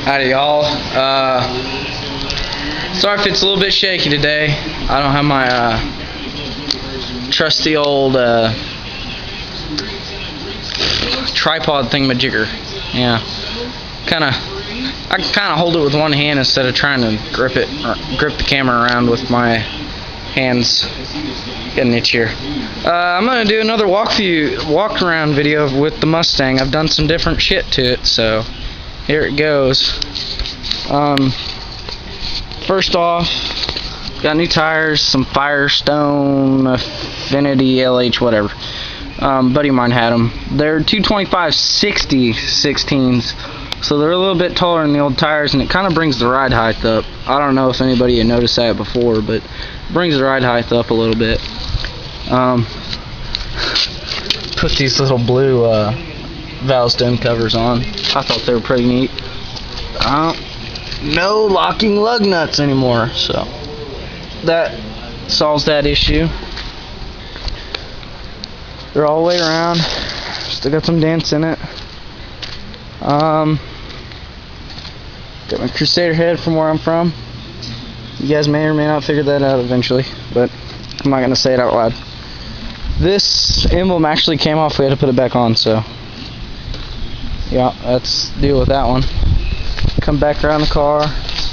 Howdy y'all. Sorry if it's a little bit shaky today. I don't have my trusty old tripod thingamajigger. Yeah. I kinda hold it with one hand instead of trying to grip the camera around with my hands. Getting itchier. I'm gonna do another walk around video with the Mustang. I've done some different shit to it, so here it goes. First off, got new tires, some Firestone Affinity LH whatever. Buddy of mine had them. They're 225/60 16s, so they're a little bit taller than the old tires, and it kind of brings the ride height up. I don't know if anybody had noticed that before, but it brings the ride height up a little bit. Put these little blue Valstone covers on. I thought they were pretty neat. No locking lug nuts anymore, so that solves that issue. They're all the way around. Still got some dents in it. Got my Crusader head from where I'm from. You guys may or may not figure that out eventually, but I'm not gonna say it out loud. This emblem actually came off. We had to put it back on, so yeah, let's deal with that one. Come back around the car.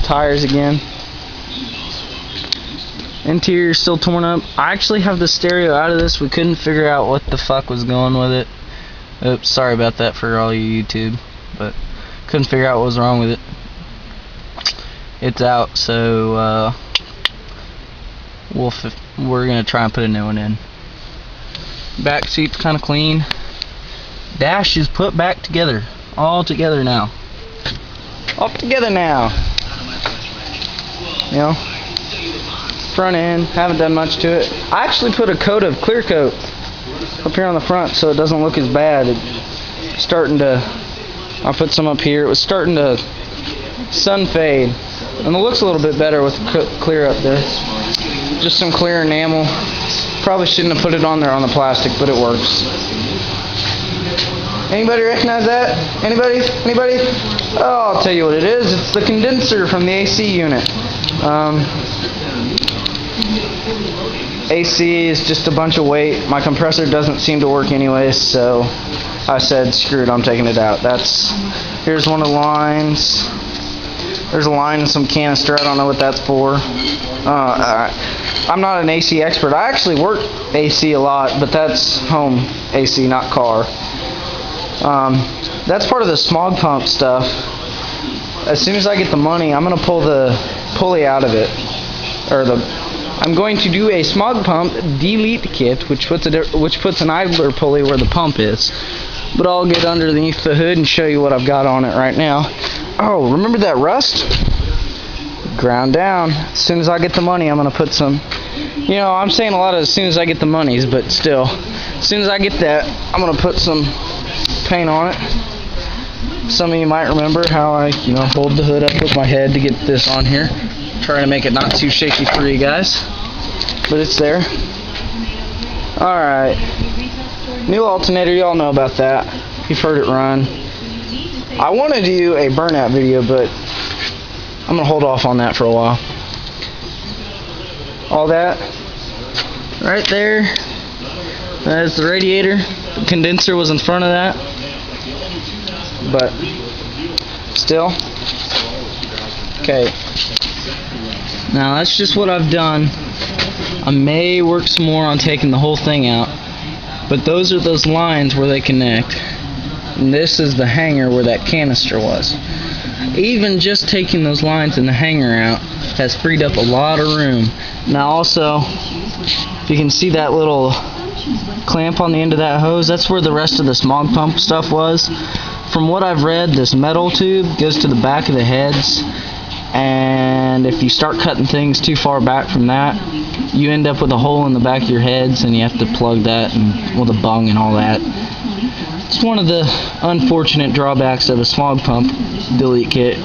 Tires again. Interior still torn up. I actually have the stereo out of this. We couldn't figure out what the fuck was going with it. Oops, sorry about that for all you YouTube, but couldn't figure out what was wrong with it. It's out, so we're gonna try and put a new one in. Back seat's kind of clean. Dash is put back together, all together now. All together now. You know, front end, haven't done much to it. I actually put a coat of clear coat up here on the front so it doesn't look as bad. It's starting to. I put some up here. It was starting to sun fade, and it looks a little bit better with the clear up there. Just some clear enamel. Probably shouldn't have put it on there on the plastic, but it works. Anybody recognize that? Anybody? Anybody? Oh, I'll tell you what it is. It's the condenser from the AC unit. AC is just a bunch of weight. My compressor doesn't seem to work anyway, so I said, screw it, I'm taking it out. Here's one of the lines. There's a line and some canister. I don't know what that's for. I'm not an AC expert. I actually work AC a lot, but that's home AC, not car. That's part of the smog pump stuff. As soon as I get the money, I'm going to pull the pulley out of it. I'm going to do a smog pump delete kit, which puts an idler pulley where the pump is. But I'll get underneath the hood and show you what I've got on it right now. Oh, remember that rust? Ground down. As soon as I get the money, I'm going to put some. You know, I'm saying a lot of as soon as I get the monies, but still, as soon as I get that, I'm going to put some paint on it. Some of you might remember how I, hold the hood up with my head to get this on here. Trying to make it not too shaky for you guys, but it's there. Alright, new alternator, y'all know about that. You've heard it run. I want to do a burnout video, but I'm going to hold off on that for a while. All that right there, that is the radiator. The condenser was in front of that, but still. Okay, now that's just what I've done. I may work some more on taking the whole thing out, but those are those lines where they connect, and this is the hanger where that canister was. Even just taking those lines and the hanger out has freed up a lot of room. Now also, if you can see that little clamp on the end of that hose, that's where the rest of the smog pump stuff was. From what I've read, this metal tube goes to the back of the heads, and if you start cutting things too far back from that, you end up with a hole in the back of your heads, and you have to plug that and with a bung and all that. It's one of the unfortunate drawbacks of a smog pump delete kit.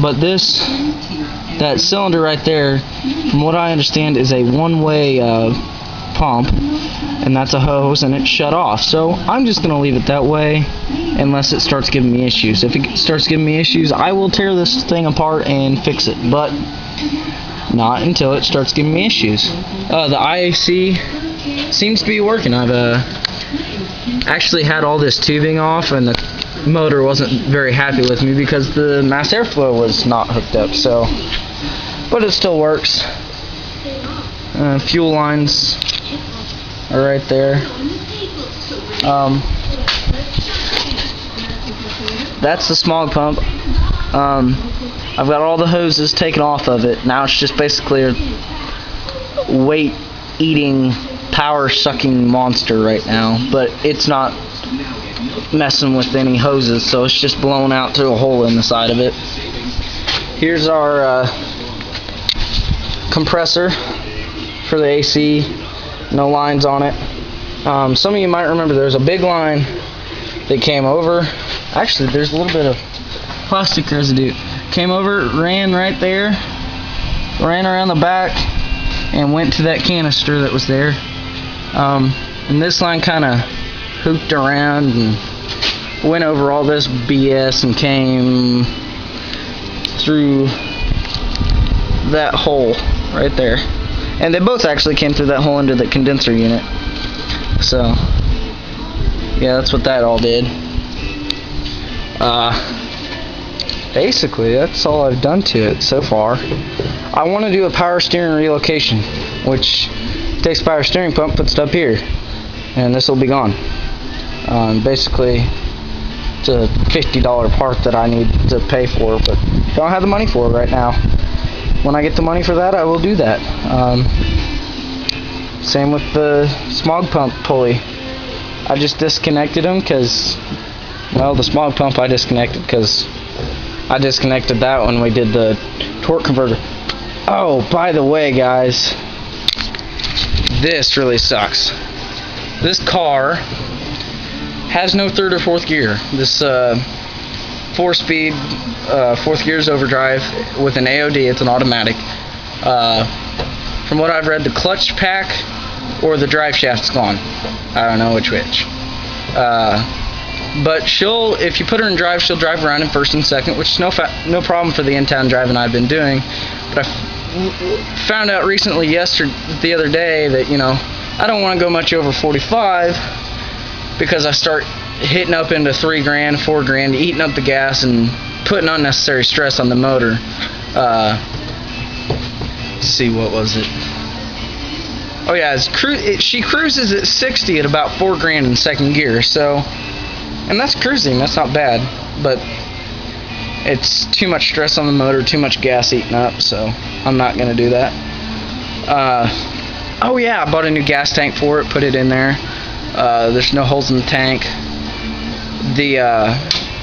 But that cylinder right there, from what I understand, is a one-way pump, and that's a hose, and it's shut off. So I'm just gonna leave it that way unless it starts giving me issues. If it starts giving me issues, I will tear this thing apart and fix it, but not until it starts giving me issues. The IAC seems to be working. I've actually had all this tubing off, and the motor wasn't very happy with me because the mass airflow was not hooked up. So, but it still works. Fuel lines are right there. That's the smog pump. I've got all the hoses taken off of it. Now it's just basically a weight-eating, power-sucking monster right now. But it's not messing with any hoses, so it's just blown out through a hole in the side of it. Here's our compressor for the AC. No lines on it. Some of you might remember there's a big line that came over. Actually, there's a little bit of plastic residue. Came over, ran right there, ran around the back, and went to that canister that was there. And this line kind of hooped around and went over all this BS and came through that hole right there. And they both actually came through that hole into the condenser unit. So, yeah, that's what that all did. Basically, that's all I've done to it so far. I want to do a power steering relocation, which takes power steering pump, puts it up here, and this will be gone. Basically, it's a $50 part that I need to pay for, but don't have the money for it right now. When I get the money for that, I will do that. Same with the smog pump pulley. I just disconnected them because, well, the smog pump I disconnected because I disconnected that when we did the torque converter. Oh, by the way, guys, this really sucks. This car has no third or fourth gear. This 4-speed, fourth gear's overdrive with an AOD. It's an automatic. From what I've read, the clutch pack or the drive shaft's gone. I don't know which. But if you put her in drive, she'll drive around in first and second, which is no problem for the in-town driving I've been doing. But I found out recently, the other day, that I don't want to go much over 45 because I start hitting up into $3 grand, $4 grand, eating up the gas and putting unnecessary stress on the motor. Let's see, what was it? Oh yeah, she cruises at 60 at about $4 grand in second gear. So. And that's cruising, that's not bad, but it's too much stress on the motor, too much gas eating up, so I'm not going to do that. Oh yeah, I bought a new gas tank for it, put it in there. There's no holes in the tank. The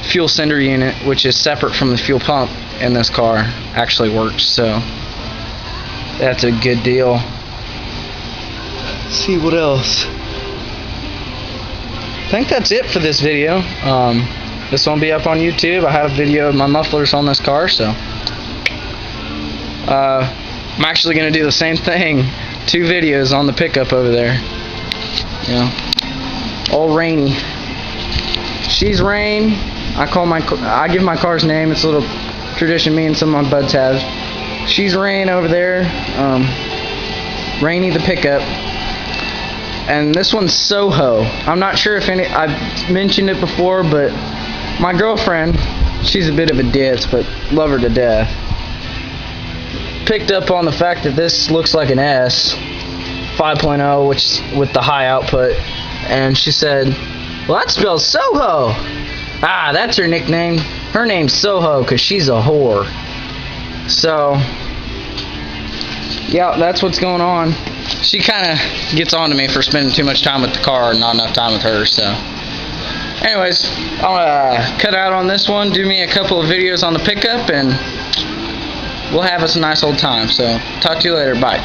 fuel sender unit, which is separate from the fuel pump in this car, actually works, so that's a good deal. Let's see what else. I think that's it for this video. This won't be up on YouTube. I have a video of my mufflers on this car, so I'm actually going to do the same thing. 2 videos on the pickup over there. All Rainy. She's Rain. I give my car's name. It's a little tradition me and some of my buds have. She's Rain over there. Rainy the pickup. And this one's Soho. I'm not sure if I've mentioned it before, but my girlfriend, she's a bit of a ditz, but love her to death, picked up on the fact that this looks like an S 5.0, which with the high output, and she said, well, that spells Soho. Ah, that's her nickname. Her name's Soho because she's a whore. So, yeah, that's what's going on. She kind of gets on to me for spending too much time with the car and not enough time with her, so. Anyways, I'll cut out on this one, do me a couple of videos on the pickup, and we'll have us a nice old time. So, talk to you later. Bye.